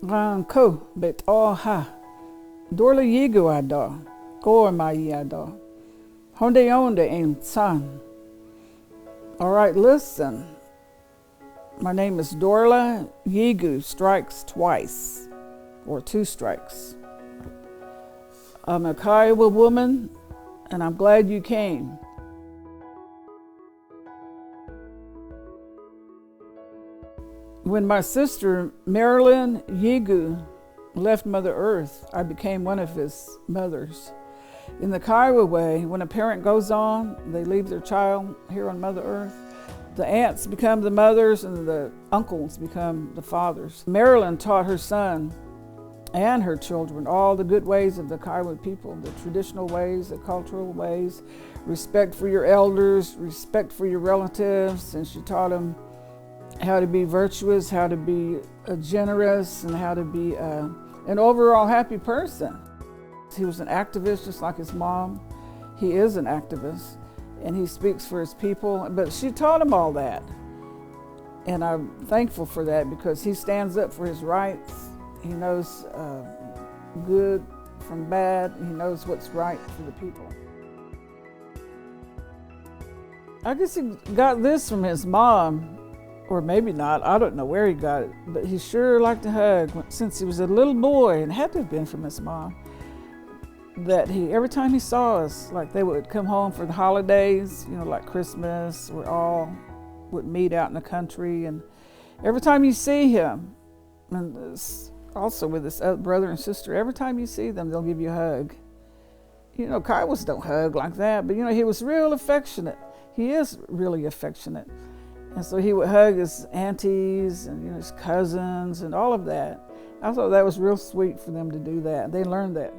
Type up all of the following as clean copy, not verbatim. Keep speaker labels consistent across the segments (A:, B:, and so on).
A: Ko bet ha. Dorle yigu ada. Go ma yada. Honde onde en san. All right, listen. My name is Dorla. Yigu strikes twice, or two strikes. I'm a Kiowa woman, and I'm glad you came. When my sister Marilyn Yigu left Mother Earth, I became one of his mothers. In the Kiowa way, when a parent goes on, they leave their child here on Mother Earth. The aunts become the mothers and the uncles become the fathers. Marilyn taught her son and her children all the good ways of the Kiowa people, the traditional ways, the cultural ways, respect for your elders, respect for your relatives, and she taught them how to be virtuous, how to be generous, and how to be an overall happy person. He was an activist just like his mom. He is an activist, and he speaks for his people, but she taught him all that. And I'm thankful for that because he stands up for his rights. He knows good from bad. He knows what's right for the people. I guess he got this from his mom, or maybe not. I don't know where he got it, but he sure liked to hug since he was a little boy, and it had to have been from his mom. That every time he saw us, like they would come home for the holidays, like Christmas, we all would meet out in the country, and every time you see him, and also with his brother and sister, every time you see them, they'll give you a hug. Kiowas don't hug like that, but he was real affectionate. He is really affectionate. And so he would hug his aunties and his cousins and all of that. I thought that was real sweet for them to do that. They learned that.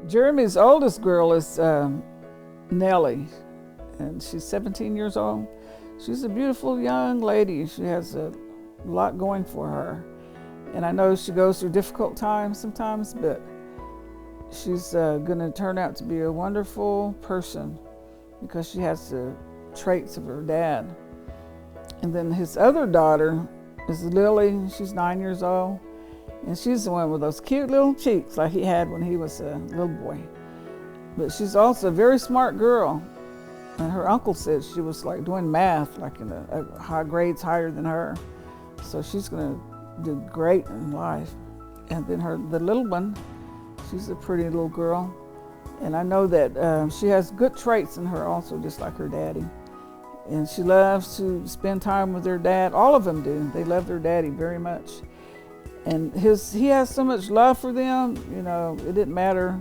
A: Jeremy's oldest girl is Nellie, and she's 17 years old. She's a beautiful young lady. She has a lot going for her. And I know she goes through difficult times sometimes, but she's going to turn out to be a wonderful person because she has the traits of her dad. And then his other daughter is Lily. She's 9 years old. And she's the one with those cute little cheeks like he had when he was a little boy. But she's also a very smart girl. And her uncle said she was like doing math, like in high grades higher than her. So she's going to do great in life. And then the little one, she's a pretty little girl. And I know that she has good traits in her also, just like her daddy. And she loves to spend time with their dad. All of them do. They love their daddy very much. And he has so much love for them, it didn't matter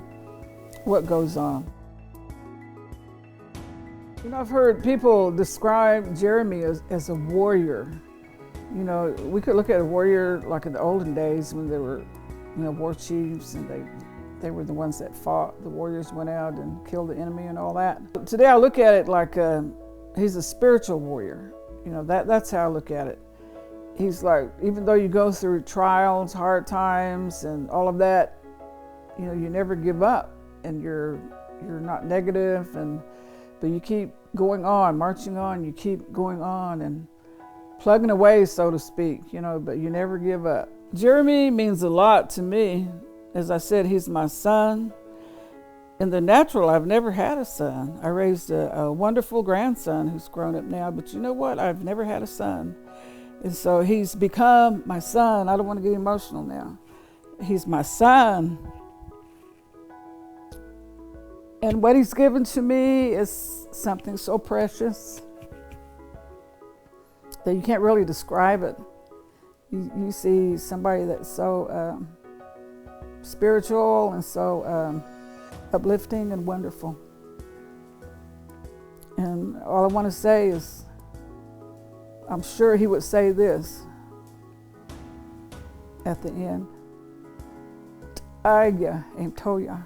A: what goes on. I've heard people describe Jeremy as a warrior. We could look at a warrior like in the olden days when there were, war chiefs, and they were the ones that fought. The warriors went out and killed the enemy and all that. But today I look at it like he's a spiritual warrior. That's how I look at it. He's like, even though you go through trials, hard times, and all of that, you never give up, and you're not negative, but you keep going on, marching on. You keep going on and plugging away, so to speak. But you never give up. Jeremy means a lot to me. As I said, he's my son. In the natural, I've never had a son. I raised a wonderful grandson who's grown up now, but you know what? I've never had a son. And so he's become my son. I don't want to get emotional now. He's my son. And what he's given to me is something so precious that you can't really describe it. You see somebody that's so spiritual and so uplifting and wonderful. And all I want to say is, I'm sure he would say this at the end. Aya and Toya.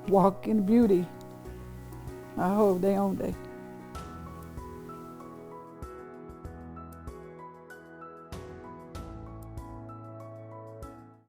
A: Walk in beauty. I hope they own day.